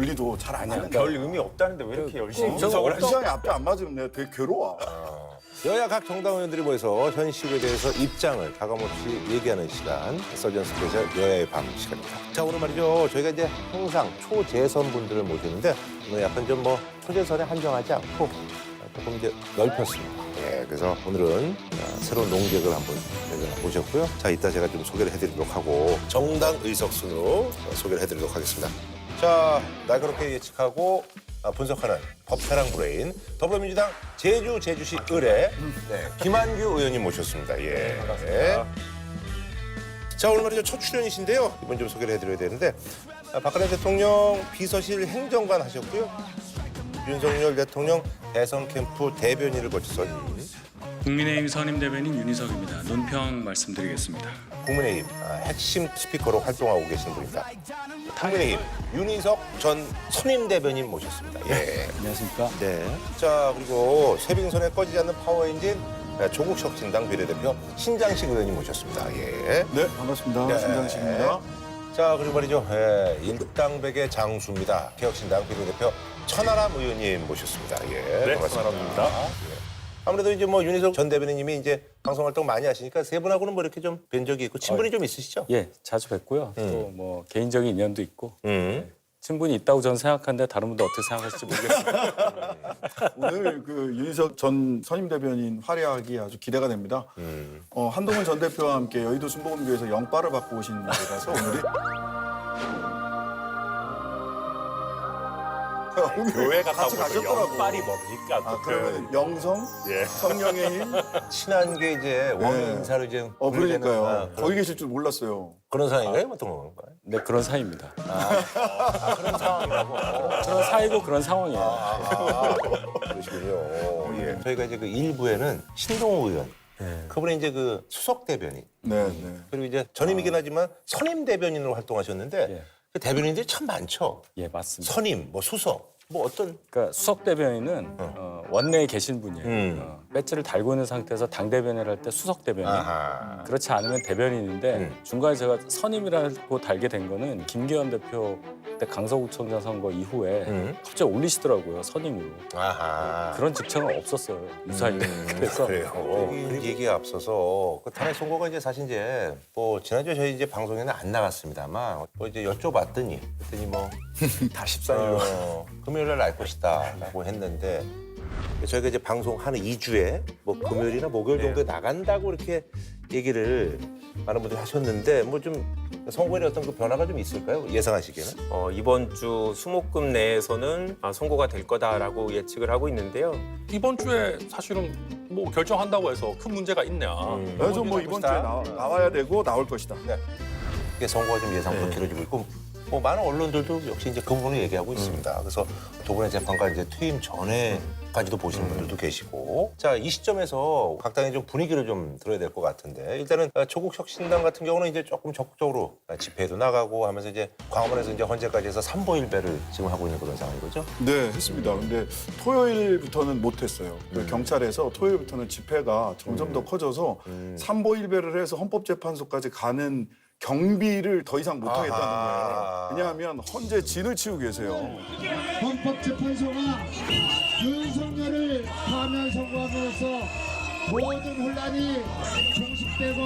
논리도 잘 안 하는데. 별 의미 없다는데 왜 이렇게 열심히 저거 분석을 하지? 시장이 앞에 안 맞으면 내가 되게 괴로워. 여야 각 정당 의원들이 모여서 현실에 대해서 입장을 가감없이 얘기하는 시간, 서전 스페셜 여야의 밤 시간입니다. 자, 오늘 말이죠. 저희가 이제 항상 초재선 분들을 모시는데 오늘 약간 좀 뭐 초재선에 한정하지 않고 조금 이제 넓혔습니다. 예, 그래서 오늘은 새로운 농객을 한번 저희가 모셨고요. 자, 이따 제가 좀 소개를 해드리도록 하고 정당 의석순으로 소개를 해드리도록 하겠습니다. 자, 날카롭게 예측하고 분석하는 법사랑 브레인 더불어민주당 제주시 의뢰 김한규 의원님 모셨습니다. 예. 반갑습니다. 자, 오늘 말이죠. 첫 출연이신데요. 이번 좀 소개를 해드려야 되는데 박근혜 대통령 비서실 행정관 하셨고요. 윤석열 대통령 대선 캠프 대변인을 거쳐서 국민의힘 선임 대변인 윤희석입니다. 논평 말씀드리겠습니다. 국민의힘 핵심 스피커로 활동하고 계신 분입니다. 국민의힘 윤희석 전 선임 대변인 모셨습니다. 예. 안녕하십니까? 네. 자, 그리고 쇠빙선에 꺼지지 않는 파워 엔진 조국 혁신당 비례대표 신장식 의원님 모셨습니다. 예. 네, 반갑습니다. 네. 신장식입니다. 자, 그리고 말이죠. 일당백의 장수입니다. 개혁신당 비례대표 천하람 의원님 모셨습니다. 예. 네, 반갑습니다. 천하람입니다. 예. 아무래도 이제 뭐 윤희석 전 대변인님이 이제 방송 활동 많이 하시니까 세 분하고는 뭐 이렇게 좀 뵌 적이 있고 친분이 좀 있으시죠? 예, 자주 뵙고요. 또 뭐 개인적인 인연도 있고 친분이 있다고 저는 생각하는데 다른 분도 어떻게 생각하실지 모르겠습니다. 오늘 그 윤희석 전 선임 대변인 활약이 아주 기대가 됩니다. 한동훈 전 대표와 함께 여의도 순복음교회에서 영빨을 받고 오신 날이라서 오늘이 교회가 같이 가셨더라고. 빨이 뭡니까? 그러면 영성, 예. 성령의 힘. 친한 게 이제 원인 네. 인사로 이제 그러니까요. 거기 계실 줄 몰랐어요. 그런 상황인가요? 어떤 건가요? 네, 그런 사이입니다. 그런 상황이라고. 그런 사이고 그런 상황이에요. 그러시군요. 예. 저희가 이제 그 일부에는 신동호 의원, 그분이 이제 그 수석 대변인, 네, 네. 그리고 이제 전임이긴 하지만 선임 대변인으로 활동하셨는데 예. 그 대변인들이 참 많죠. 예, 맞습니다. 선임, 뭐 수석, 뭐 어떤 그러니까 수석 대변인은 원내에 계신 분이에요. 배지를 달고 있는 상태에서 당 대변인을 할 때 수석 대변인. 아하. 그렇지 않으면 대변인인데 중간에 제가 선임이라고 달게 된 거는 김기현 대표 때 강서구청장 선거 이후에 갑자기 올리시더라고요, 선임으로. 아하. 그런 직책은 없었어요, 유사히. 그래서 그래요. 얘기에 앞서서 그 탄핵 선고가 이제 사실 이제 뭐 지난주에 저희 이제 방송에는 안 나갔습니다만 뭐 이제 여쭤봤더니 그랬더니 뭐 다 14일로. 금요일 날 알 것이다라고 했는데 저희가 이제 방송 한 2주에 뭐 금요일이나 목요일 정도에 나간다고 이렇게 얘기를 많은 분들이 하셨는데 뭐 좀 선거에 어떤 그 변화가 좀 있을까요? 예상하시기에는? 이번 주 수목금 내에서는 선고가 될 거다라고 예측을 하고 있는데요. 이번 주에 사실은 뭐 결정한다고 해서 큰 문제가 있냐. 그래서 뭐 이번 주에 나와야 되고 나올 것이다. 이게 선거가 좀 예상보다 길어지고 있고 뭐 많은 언론들도 역시 이제 그 부분을 얘기하고 있습니다. 그래서 두 분의 재판관 이제 퇴임 전에까지도 보시는 분들도 계시고 자, 이 시점에서 각 당의 좀 분위기를 좀 들어야 될 것 같은데 일단은 조국 혁신당 같은 경우는 이제 조금 적극적으로 집회도 나가고 하면서 이제 광화문에서 이제 헌재까지 해서 삼보일배를 지금 하고 있는 그런 상황인 거죠? 네, 했습니다. 근데 토요일부터는 못했어요. 그 경찰에서 토요일부터는 집회가 점점 더 커져서 삼보일배를 해서 헌법재판소까지 가는 경비를 더 이상 못하겠다는 아하. 거예요. 왜냐하면 헌재 진을 치고 계세요. 헌법재판소가 윤석열을 파면 선고함으로써 모든 혼란이 종식되고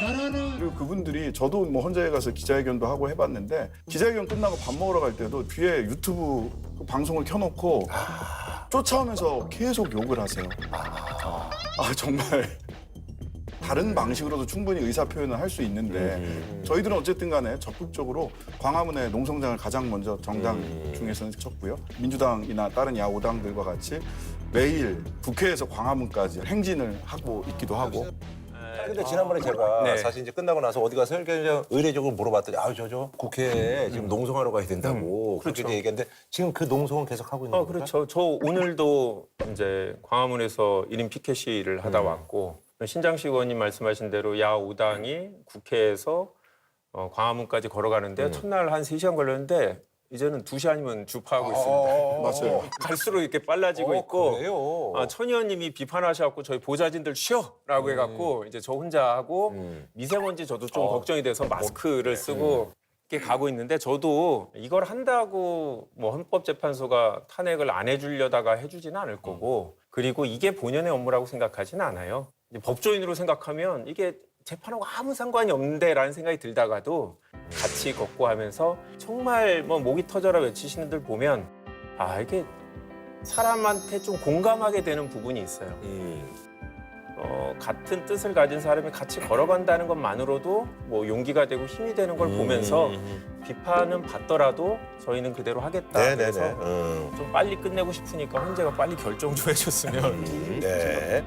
나라는 그리고 그분들이 저도 뭐 헌재에 가서 기자회견도 하고 해봤는데 기자회견 끝나고 밥 먹으러 갈 때도 뒤에 유튜브 그 방송을 켜놓고 쫓아오면서 계속 욕을 하세요. 정말 다른 방식으로도 충분히 의사 표현을 할 수 있는데 저희들은 어쨌든 간에 적극적으로 광화문에 농성장을 가장 먼저 정당 중에서는 쳤고요. 민주당이나 다른 야오당들과 같이 매일 국회에서 광화문까지 행진을 하고 있기도 하고. 근데 지난번에 제가 네. 사실 이제 끝나고 나서 어디 가서 의례적으로 물어봤더니 저 국회에 지금 농성하러 가야 된다고 그렇게 이제 얘기했는데 지금 그 농성은 계속 하고 있는 겁니까? 그렇죠. 저 오늘도 이제 광화문에서 1인 피켓 시위를 하다 왔고 신장식 의원님 말씀하신 대로 야 5당이 국회에서 광화문까지 걸어가는데 첫날 한 3시간 걸렸는데 이제는 2시 아니면 주파하고 있습니다. 맞아요. 갈수록 이렇게 빨라지고 있고 그래요? 천 의원님이 비판하셔갖고 저희 보좌진들 쉬어라고 해갖고 이제 저 혼자 하고 미세먼지 저도 좀 걱정이 돼서 마스크를 쓰고 가고 있는데 저도 이걸 한다고 뭐 헌법재판소가 탄핵을 안 해주려다가 해주지는 않을 거고 그리고 이게 본연의 업무라고 생각하지는 않아요. 이제 법조인으로 생각하면 이게 재판하고 아무 상관이 없는데라는 생각이 들다가도 같이 걷고 하면서 정말 뭐 목이 터져라 외치시는 분들 보면 아 이게 사람한테 좀 공감하게 되는 부분이 있어요. 같은 뜻을 가진 사람이 같이 걸어간다는 것만으로도 뭐 용기가 되고 힘이 되는 걸 보면서 비판은 받더라도 저희는 그대로 하겠다. 그래서 좀 빨리 끝내고 싶으니까 헌재가 빨리 결정 좀 해줬으면. 네.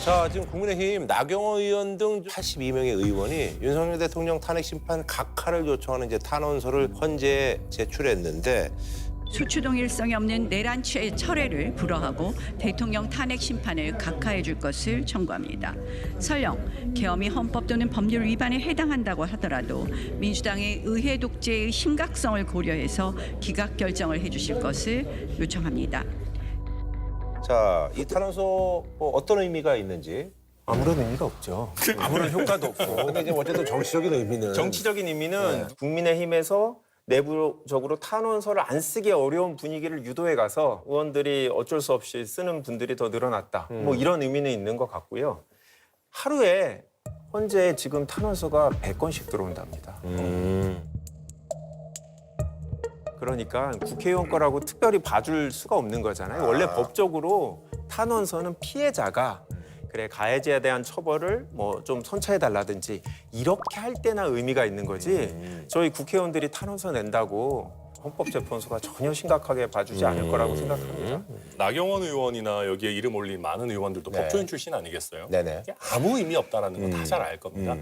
자, 지금 국민의힘 나경원 의원 등 82명의 의원이 윤석열 대통령 탄핵 심판 각하를 요청하는 이제 탄원서를 헌재에 제출했는데 소추동 일성이 없는 내란 철회를 불허하고 대통령 탄핵 심판을 각하해 줄 것을 청구합니다. 설령 계엄이 헌법 또는 법률 위반에 해당한다고 하더라도 민주당의 의회 독재의 심각성을 고려해서 기각 결정을 해주실 것을 요청합니다. 자, 이 탄원서 뭐 어떤 의미가 있는지 아무런 의미가 없죠. 아무런 효과도 없고. 근데 이제 어쨌든 정치적인 의미는 정치적인 의미는 국민의힘에서 내부적으로 탄원서를 안 쓰기 어려운 분위기를 유도해 가서 의원들이 어쩔 수 없이 쓰는 분들이 더 늘어났다. 뭐 이런 의미는 있는 것 같고요. 하루에 헌재에 지금 탄원서가 100건씩 들어온답니다. 그러니까 국회의원 거라고 특별히 봐줄 수가 없는 거잖아요. 원래 법적으로 탄원서는 피해자가 그래 가해자에 대한 처벌을 뭐 좀 선처해달라든지 이렇게 할 때나 의미가 있는 거지 저희 국회의원들이 탄원서 낸다고 헌법재판소가 전혀 심각하게 봐주지 않을 거라고 생각합니다. 나경원 의원이나 여기에 이름 올린 많은 의원들도 네. 법조인 출신 아니겠어요? 네네. 이게 아무 의미 없다는 건 다 잘 알 겁니다.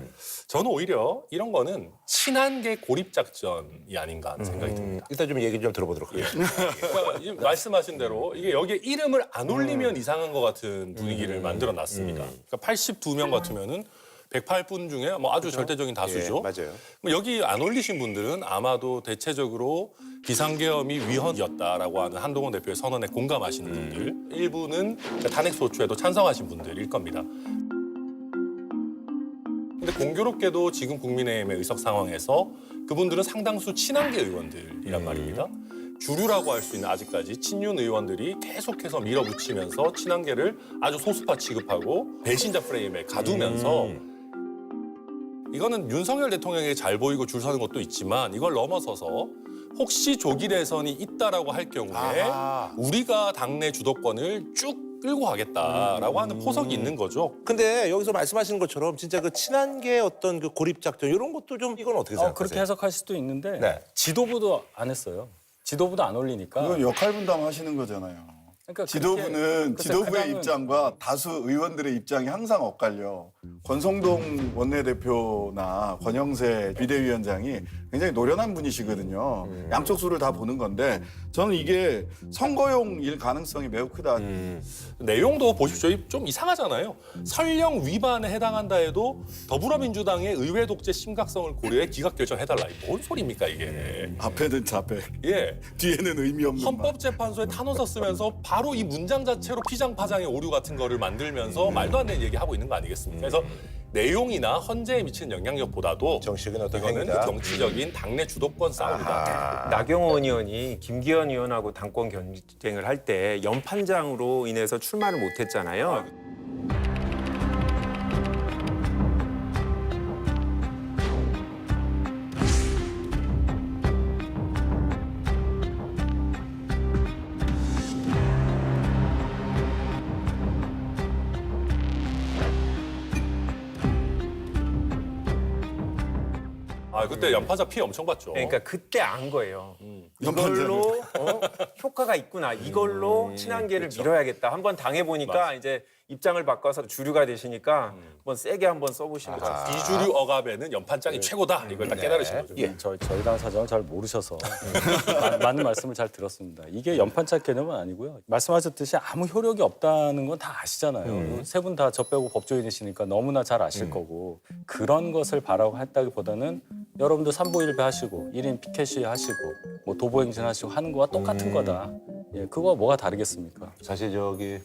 저는 오히려 이런 거는 친한계 고립 작전이 아닌가 하는 생각이 듭니다. 일단 좀 얘기 좀 들어보도록 하겠습니다. 그러니까 이 말씀하신 대로 이게 여기에 이름을 안 올리면 이상한 것 같은 분위기를 만들어 놨습니다. 그러니까 82명 같으면은 108분 중에 뭐 아주 절대적인 다수죠. 예, 맞아요. 뭐 여기 안 올리신 분들은 아마도 대체적으로 비상계엄이 위헌이었다라고 하는 한동훈 대표의 선언에 공감하시는 분들, 일부는 탄핵 소추에도 찬성하신 분들일 겁니다. 근데 공교롭게도 지금 국민의힘의 의석 상황에서 그분들은 상당수 친한계 의원들이란 말입니다. 주류라고 할 수 있는 아직까지 친윤 의원들이 계속해서 밀어붙이면서 친한계를 아주 소수파 취급하고 배신자 프레임에 가두면서 이거는 윤석열 대통령에게 잘 보이고 줄 서는 것도 있지만 이걸 넘어서서 혹시 조기 대선이 있다라고 할 경우에 아하. 우리가 당내 주도권을 쭉 끌고 가겠다라고 하는 포석이 있는 거죠. 근데 여기서 말씀하시는 것처럼 진짜 그 친한계 어떤 그 고립 작전 이런 것도 좀 이건 어떻게 생각하세요? 그렇게 해석할 수도 있는데 네. 지도부도 안 했어요. 지도부도 안 올리니까. 이건 역할 분담하시는 거잖아요. 그러니까 지도부는 글쎄, 지도부의 가장은 입장과 다수 의원들의 입장이 항상 엇갈려. 권성동 원내대표나 권영세 비대위원장이 굉장히 노련한 분이시거든요. 양쪽 수를 다 보는 건데 저는 이게 선거용일 가능성이 매우 크다. 내용도 보십시오. 좀 이상하잖아요. 설령 위반에 해당한다 해도 더불어민주당의 의회 독재 심각성을 고려해 기각 결정해달라. 뭔 소리입니까 이게. 앞에는 자백, 예. 뒤에는 의미 없는 말. 헌법재판소에 탄원서 쓰면서 바로 이 문장 자체로 피장파장의 오류 같은 거를 만들면서 말도 안 되는 얘기하고 있는 거 아니겠습니까? 그래서 내용이나 헌재에 미치는 영향력보다도 정치적인 어떤 이거는 행위다. 정치적인 당내 주도권 싸움이다. 나경원 의원이 김기현 의원하고 당권 경쟁을 할 때 연판장으로 인해서 출마를 못했잖아요. 그때 연파자 피해 엄청 봤죠. 그러니까 그때 안 거예요. 연판장을. 이걸로 효과가 있구나. 이걸로 친한계를 밀어야겠다. 한번 당해보니까 이제 입장을 바꿔서 주류가 되시니까 한번 세게 한번 써보시는 거죠. 이주류 억압에는 연판장이 최고다. 이걸 딱 깨달으신 거죠. 예. 저희 당 사정을 잘 모르셔서 맞는 말씀을 잘 들었습니다. 이게 연판차 개념은 아니고요. 말씀하셨듯이 아무 효력이 없다는 건 다 아시잖아요. 세 분 다 저 빼고 법조인이시니까 너무나 잘 아실 거고 그런 것을 바라고 했다기보다는 여러분들 삼보일배 하시고 1인 피켓 시위 하시고 뭐 도보행진 하시고 하는 거와 똑같은 거다. 예, 그거 뭐가 다르겠습니까? 사실 저기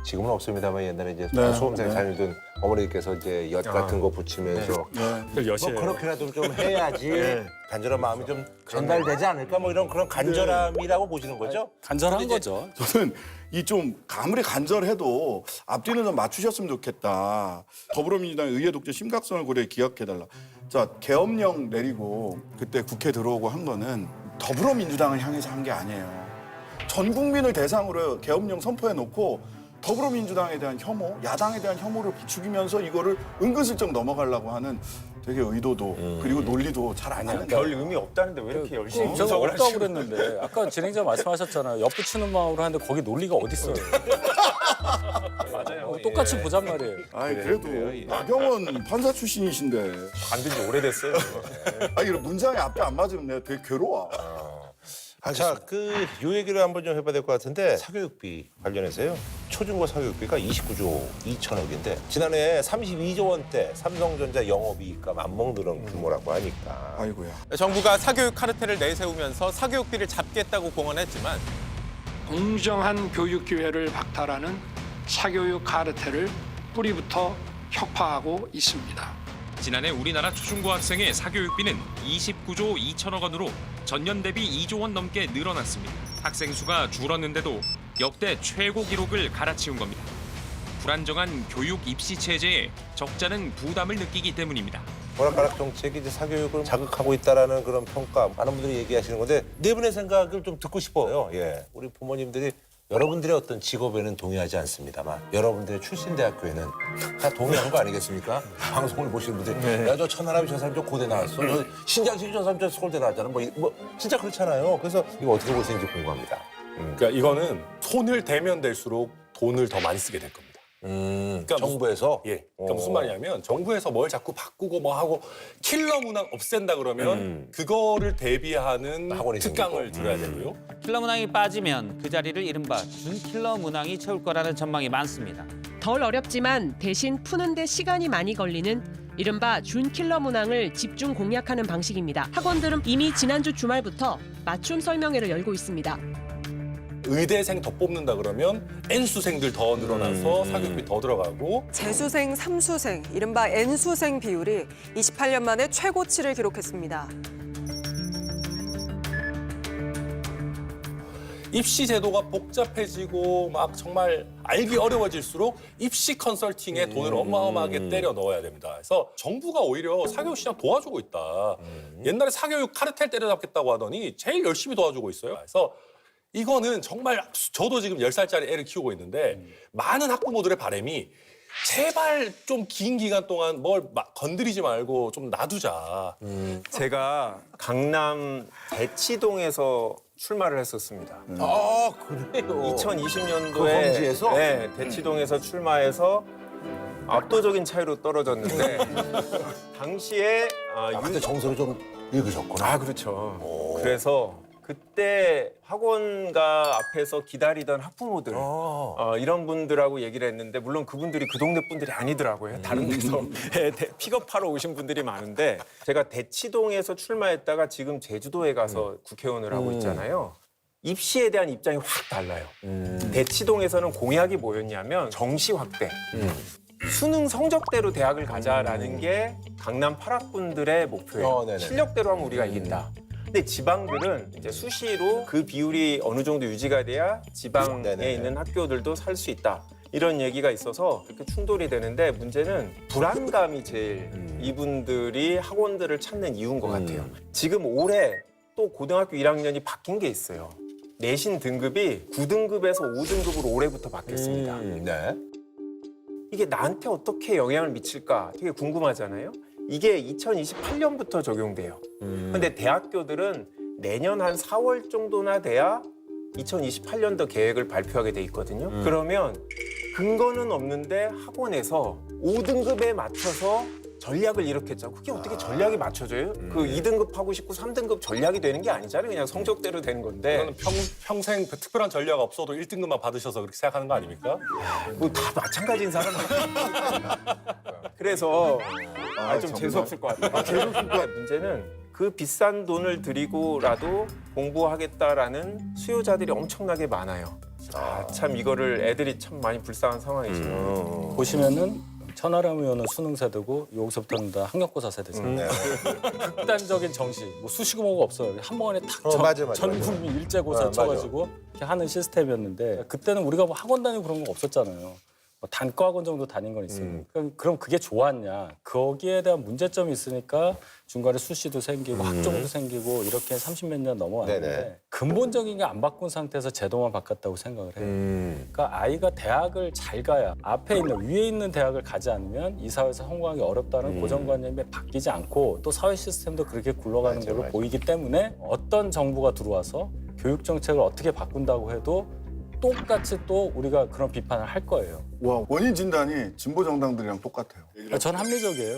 지금은 없습니다만 옛날에 이제 네, 수험생 네. 다니던 어머니께서 이제 엿 같은 거 붙이면서 뭐 여시에 그렇게라도 좀 해야지 간절한 마음이 좀 전달되지 않을까 뭐 이런 그런 간절함이라고 보시는 거죠? 간절한 거죠. 저는 이 좀 아무리 간절해도 앞뒤는 좀 맞추셨으면 좋겠다. 더불어민주당 의회 독재 심각성을 고려해 기억해달라. 자, 계엄령 내리고 그때 국회 들어오고 한 거는 더불어민주당을 향해서 한 게 아니에요. 전 국민을 대상으로 계엄령 선포해 놓고 더불어민주당에 대한 혐오, 야당에 대한 혐오를 부추기면서 이거를 은근슬쩍 넘어가려고 하는 되게 의도도 그리고 논리도 잘 안 하는 별 의미 없다는데 왜 이렇게 열심히 제가 분석을 없다고 하시고 그랬는데 아까 진행자 말씀하셨잖아요. 엿붙이는 마음으로 하는데 거기 논리가 어디 있어요? 맞아요. 똑같이 보잔 말이에요. 아니 그래도 나경원 판사 출신이신데 만든 지 오래됐어요. 아니 이런 문장이 앞에 안 맞으면 내가 되게 괴로워. 자, 요 얘기를 한번 좀 해봐야 될 것 같은데 사교육비 관련해서요. 초중고 사교육비가 29조 2천억인데 지난해 32조 원대 삼성전자 영업이익과 맞먹는 규모라고 하니까. 아이고야. 정부가 사교육 카르텔을 내세우면서 사교육비를 잡겠다고 공언했지만 공정한 교육 기회를 박탈하는 사교육 카르텔을 뿌리부터 혁파하고 있습니다. 지난해 우리나라 초중고 학생의 사교육비는 29조 2천억 원으로 전년 대비 2조 원 넘게 늘어났습니다. 학생 수가 줄었는데도 역대 최고 기록을 갈아치운 겁니다. 불안정한 교육 입시 체제에 적자는 부담을 느끼기 때문입니다. 오락가락 정책이 이제 사교육을 자극하고 있다라는 그런 평가 많은 분들이 얘기하시는 건데 네 분의 생각을 좀 듣고 싶어요. 예, 우리 부모님들이 여러분들의 어떤 직업에는 동의하지 않습니다만 여러분들의 출신 대학교에는 다 동의하는 거 아니겠습니까? 방송을 보시는 분들이 야, 저 천하람이 저 사람 저 고대 나왔어. 저 신장식 저 사람 저 서울대 나왔잖아. 뭐 진짜 그렇잖아요. 그래서 이거 어떻게 보시는지 궁금합니다. 그러니까 이거는 손을 대면 될수록 돈을 더 많이 쓰게 될 겁니다. 그러니까 정부에서 예. 그러니까 무슨 말이냐면 정부에서 뭘 자꾸 바꾸고 뭐 하고 킬러 문항 없앤다 그러면 그거를 대비하는 학원이 특강을 생기고. 들어야 되고요. 킬러 문항이 빠지면 그 자리를 이른바 준 킬러 문항이 채울 거라는 전망이 많습니다. 덜 어렵지만 대신 푸는데 시간이 많이 걸리는 이른바 준 킬러 문항을 집중 공략하는 방식입니다. 학원들은 이미 지난주 주말부터 맞춤 설명회를 열고 있습니다. 의대생 더 뽑는다 그러면 N수생들 더 늘어나서 사교육비 더 들어가고 재수생, 삼수생, 이른바 N수생 비율이 28년 만에 최고치를 기록했습니다. 입시 제도가 복잡해지고 막 정말 알기 어려워질수록 입시 컨설팅에 돈을 어마어마하게 때려 넣어야 됩니다. 그래서 정부가 오히려 사교육 시장 도와주고 있다. 옛날에 사교육 카르텔 때려잡겠다고 하더니 제일 열심히 도와주고 있어요. 그래서 이거는 정말 저도 지금 10살짜리 애를 키우고 있는데 많은 학부모들의 바람이 제발 좀 긴 기간 동안 뭘 건드리지 말고 좀 놔두자. 제가 강남 대치동에서 출마를 했었습니다. 아, 그래요? 2020년도에 그 범지에서? 네, 대치동에서 출마해서 압도적인 차이로 떨어졌는데 당시에 그때 정서를 좀 읽으셨구나. 그렇죠. 그래서 그때 학원가 앞에서 기다리던 학부모들 이런 분들하고 얘기를 했는데 물론 그분들이 그 동네 분들이 아니더라고요. 다른 데서 픽업하러 오신 분들이 많은데 제가 대치동에서 출마했다가 지금 제주도에 가서 국회의원을 하고 있잖아요. 입시에 대한 입장이 확 달라요. 대치동에서는 공약이 뭐였냐면 정시 확대. 수능 성적대로 대학을 가자라는 게 강남 8학분들의 목표예요. 실력대로 하면 우리가 이긴다. 근데 지방들은 이제 수시로 그 비율이 어느 정도 유지가 돼야 지방에 있는 학교들도 살 수 있다. 이런 얘기가 있어서 이렇게 충돌이 되는데 문제는 불안감이 제일 이분들이 학원들을 찾는 이유인 것 같아요. 지금 올해 또 고등학교 1학년이 바뀐 게 있어요. 내신 등급이 9등급에서 5등급으로 올해부터 바뀌었습니다. 네. 이게 나한테 어떻게 영향을 미칠까 되게 궁금하잖아요. 이게 2028년부터 적용돼요. 근데 대학교들은 내년 한 4월 정도나 돼야 2028년도 계획을 발표하게 돼 있거든요. 그러면 근거는 없는데 학원에서 5등급에 맞춰서 전략을 이렇게 짜. 그게 어떻게 전략이 맞춰져요? 그 2등급 하고 싶고 3등급 전략이 되는 게 아니잖아요. 그냥 성적대로 되는 건데. 이거는 평생 특별한 전략 없어도 1등급만 받으셔서 그렇게 생각하는 거 아닙니까? 뭐 다 마찬가지인 사람 그래서 좀 재수없을 것 같아요. 재수없을 것 같아요. 문제는 그 비싼 돈을 들이고라도 공부하겠다라는 수요자들이 엄청나게 많아요. 참 이거를 애들이 참 많이 불쌍한 상황이죠. 보시면은 천하람 의원은 수능 세대고 여기서부터는 다 학력고사 세대잖아요. 극단적인 정시, 뭐 수시고 뭐고 없어요. 한 번에 탁 맞아. 전 국민 일제고사 쳐가지고 이렇게 하는 시스템이었는데 그때는 우리가 뭐 학원 다니고 그런 거 없었잖아요. 뭐 단과 학원 정도 다닌 건 있어요. 그럼 그게 좋았냐? 거기에 대한 문제점이 있으니까 중간에 수시도 생기고 학종도 생기고 이렇게 30몇 년 넘어왔는데 네네. 근본적인 게 안 바꾼 상태에서 제도만 바꿨다고 생각을 해요. 그러니까 아이가 대학을 잘 가야 앞에 있는 위에 있는 대학을 가지 않으면 이 사회에서 성공하기 어렵다는 고정관념이 바뀌지 않고 또 사회 시스템도 그렇게 굴러가는 걸로 보이기 때문에 어떤 정부가 들어와서 교육 정책을 어떻게 바꾼다고 해도 똑같이 또 우리가 그런 비판을 할 거예요. 와, 원인 진단이 진보 정당들이랑 똑같아요. 전 합리적이에요.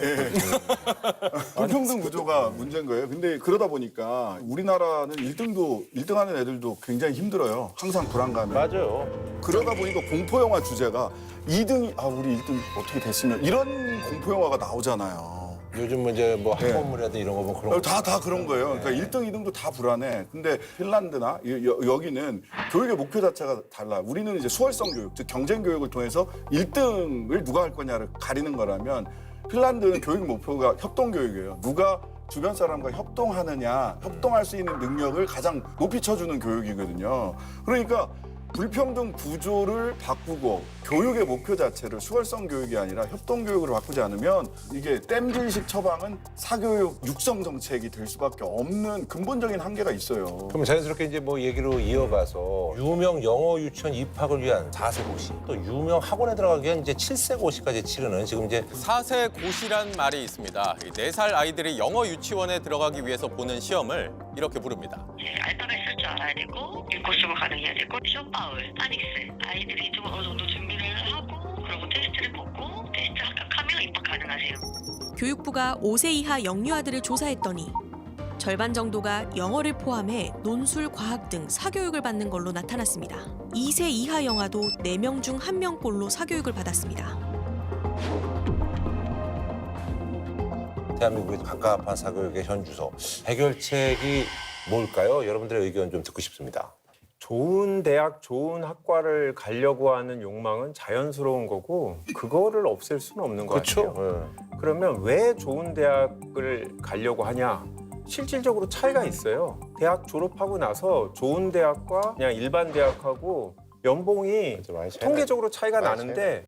불평등 구조가 문제인 거예요. 근데 그러다 보니까 우리나라는 1등하는 애들도 굉장히 힘들어요. 항상 불안감에. 맞아요. 그러다 보니까 공포 영화 주제가 2등이 우리 1등 어떻게 됐으면 이런 공포 영화가 나오잖아요. 요즘 이제 뭐 학원물이라든 이런 거 보면 그런 거. 다 그런 거예요. 그러니까 1등, 2등도 다 불안해. 근데 핀란드나 여기는 교육의 목표 자체가 달라. 우리는 이제 수월성 교육, 즉 경쟁 교육을 통해서 1등을 누가 할 거냐를 가리는 거라면 핀란드는 교육 목표가 협동 교육이에요. 누가 주변 사람과 협동하느냐, 협동할 수 있는 능력을 가장 높이 쳐주는 교육이거든요. 그러니까 불평등 구조를 바꾸고 교육의 목표 자체를 수월성 교육이 아니라 협동 교육으로 바꾸지 않으면 이게 땜질식 처방은 사교육 육성 정책이 될 수밖에 없는 근본적인 한계가 있어요. 그럼 자연스럽게 이제 뭐 얘기로 이어가서 유명 영어 유치원 입학을 위한 4세 고시, 또 유명 학원에 들어가기 위한 이제 7세 고시까지 치르는 지금 이제 4세 고시란 말이 있습니다. 4살 아이들이 영어 유치원에 들어가기 위해서 보는 시험을 이렇게 부릅니다. 알파벳 쓸 줄 알아야 되고 읽고 쓰고 가능해야 되고 쇼파울, 파닉스 아이들이 좀 어느 정도 준비를 하고 그리고 테스트를 보고 테스트 합격하면 입학 가능하세요. 교육부가 5세 이하 영유아들을 조사했더니 절반 정도가 영어를 포함해 논술, 과학 등 사교육을 받는 걸로 나타났습니다. 2세 이하 영아도 4명 중 1명꼴로 사교육을 받았습니다. 대한민국의 갑갑한 사교육의 현주소. 해결책이 뭘까요? 여러분들의 의견 좀 듣고 싶습니다. 좋은 대학, 좋은 학과를 가려고 하는 욕망은 자연스러운 거고 그거를 없앨 수는 없는 것 같아요. 그러면 왜 좋은 대학을 가려고 하냐? 실질적으로 차이가 있어요. 대학 졸업하고 나서 좋은 대학과 그냥 일반 대학하고 연봉이 통계적으로 차이가 나는데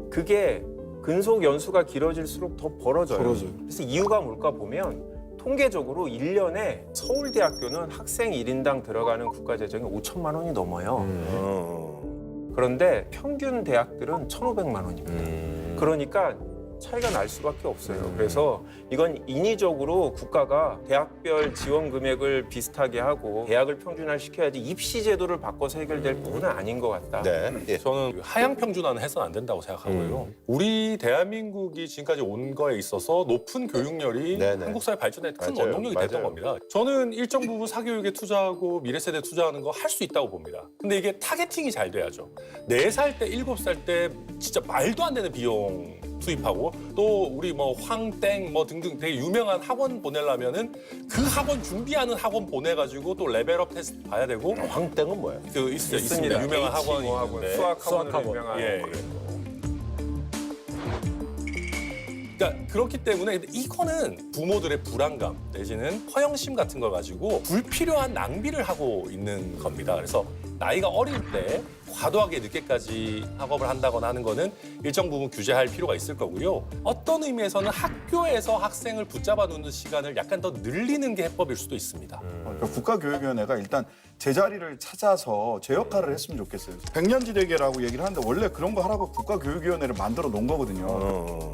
그게 근속 연수가 길어질수록 더 벌어져요. 그래서 이유가 뭘까 보면 통계적으로 1년에 서울대학교는 학생 1인당 들어가는 국가재정이 5천만 원이 넘어요. 그런데 평균 대학들은 1,500만 원입니다. 그러니까 차이가 날 수밖에 없어요. 그래서 이건 인위적으로 국가가 대학별 지원 금액을 비슷하게 하고 대학을 평준화시켜야지 입시 제도를 바꿔서 해결될 부분은 아닌 것 같다. 저는 하향 평준화는 해서는 안 된다고 생각하고요. 우리 대한민국이 지금까지 온 거에 있어서 높은 교육열이 한국 사회 발전에 큰 원동력이 됐던 겁니다. 저는 일정 부분 사교육에 투자하고 미래 세대에 투자하는 거 할 수 있다고 봅니다. 근데 이게 타겟팅이 잘 돼야죠. 4살 때, 7살 때 진짜 말도 안 되는 비용 투입하고 또 우리 뭐 황땡 뭐 등등 되게 유명한 학원 보내려면은 그 학원 준비하는 학원 보내가지고 또 레벨업 테스트 봐야 되고. 황땡은 뭐예요? 있습니다. 유명한 학원이 있는데. 수학학원으로 유명한 그러니까 그렇기 때문에 이거는 부모들의 불안감 내지는 허영심 같은 걸 가지고 불필요한 낭비를 하고 있는 겁니다. 그래서 나이가 어릴 때 과도하게 늦게까지 학업을 한다거나 하는 거는 일정 부분 규제할 필요가 있을 거고요. 어떤 의미에서는 학교에서 학생을 붙잡아 놓는 시간을 약간 더 늘리는 게 해법일 수도 있습니다. 그러니까 국가교육위원회가 일단 제자리를 찾아서 제 역할을 했으면 좋겠어요. 백년지대계라고 얘기를 하는데 원래 그런 거 하라고 국가교육위원회를 만들어 놓은 거거든요.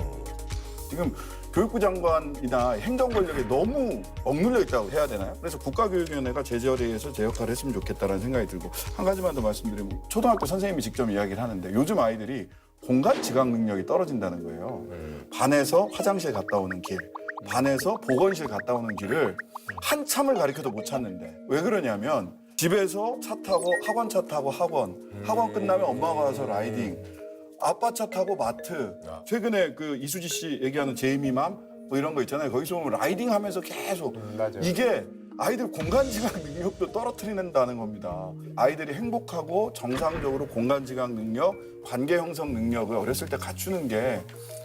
지금 교육부 장관이나 행정 권력에 너무 억눌려 있다고 해야 되나요? 그래서 국가교육위원회가 제자리에서 제 역할을 했으면 좋겠다는 생각이 들고 한 가지만 더 말씀드리면 초등학교 선생님이 직접 이야기를 하는데 요즘 아이들이 공간 지각 능력이 떨어진다는 거예요. 반에서 화장실 갔다 오는 길, 반에서 보건실 갔다 오는 길을 한참을 가리켜도 못 찾는데 왜 그러냐면 집에서 차 타고 학원 차 타고 학원 끝나면 엄마가 와서 라이딩 아빠 차 타고 마트. 최근에 그 이수지 씨 얘기하는 제이미맘 뭐 이런 거 있잖아요. 거기서 보면 라이딩 하면서 계속 이게 아이들 공간지각 능력도 떨어뜨린다는 겁니다. 아이들이 행복하고 정상적으로 공간지각 능력, 관계 형성 능력을 어렸을 때 갖추는 게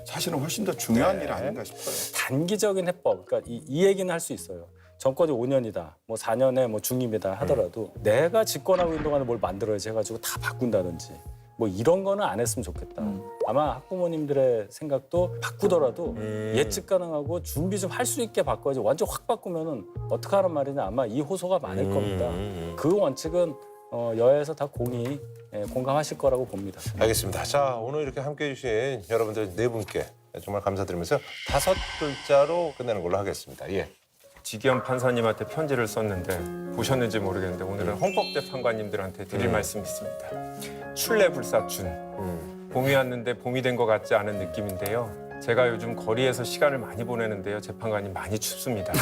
사실은 훨씬 더 중요한 일 아닌가 싶어요. 단기적인 해법, 그러니까 이 얘기는 할 수 있어요. 정권이 5년이다, 뭐 4년에 뭐 중임이다 하더라도 내가 집권하고 있는 동안에 뭘 만들어야지 해가지고 다 바꾼다든지 뭐 이런 거는 안 했으면 좋겠다. 아마 학부모님들의 생각도 바꾸더라도 예측 가능하고 준비 좀 할 수 있게 바꿔야지 완전 확 바꾸면은 어떻게 하란 말이냐 아마 이 호소가 많을 겁니다. 그 원칙은 여야에서 다 공감하실 거라고 봅니다. 알겠습니다. 자, 오늘 이렇게 함께해 주신 여러분들 네 분께 정말 감사드리면서 5글자로 끝내는 걸로 하겠습니다. 예. 지기현 판사님한테 편지를 썼는데 보셨는지 모르겠는데 오늘은 헌법재판관님들한테 드릴 말씀이 있습니다. 출래불사춘. 봄이 왔는데 봄이 된 것 같지 않은 느낌인데요. 제가 요즘 거리에서 시간을 많이 보내는데요. 재판관님 많이 춥습니다.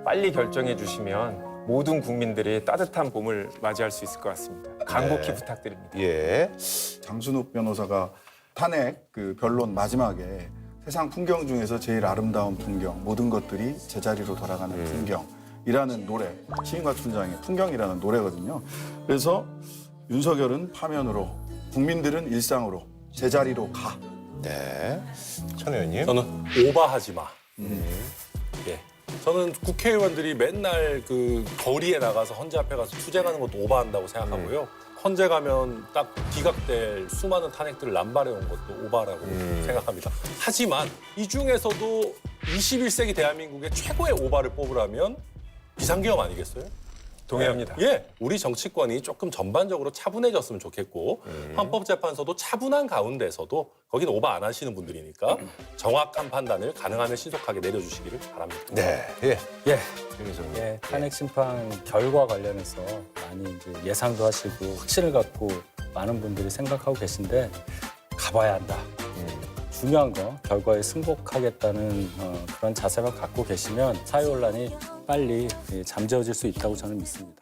빨리 결정해 주시면 모든 국민들이 따뜻한 봄을 맞이할 수 있을 것 같습니다. 간곡히 부탁드립니다. 예. 장순욱 변호사가 탄핵 그 변론 마지막에 세상 풍경 중에서 제일 아름다운 풍경, 모든 것들이 제자리로 돌아가는 풍경이라는 노래, 시인과 춘장의 풍경이라는 노래거든요. 그래서 윤석열은 파면으로, 국민들은 일상으로, 제자리로 가. 네. 천 의원님. 저는 오바하지 마. 예. 저는 국회의원들이 맨날 그 거리에 나가서 헌재 앞에 가서 투쟁하는 것도 오바한다고 생각하고요. 헌재 가면 딱 기각될 수많은 탄핵들을 남발해온 것도 오바라고 생각합니다. 하지만 이 중에서도 21세기 대한민국의 최고의 오바를 뽑으라면 비상계엄 아니겠어요? 동의합니다. 예, 우리 정치권이 조금 전반적으로 차분해졌으면 좋겠고 헌법재판소도 차분한 가운데서도 거기는 오바 안 하시는 분들이니까 정확한 판단을 가능하면 신속하게 내려주시기를 바랍니다. 네, 예. 예, 탄핵 심판 결과 관련해서 많이 이제 예상도 하시고 확신을 갖고 많은 분들이 생각하고 계신데 가봐야 한다. 중요한 거 결과에 승복하겠다는 그런 자세만 갖고 계시면 사회 혼란이 빨리 잠재워질 수 있다고 저는 믿습니다.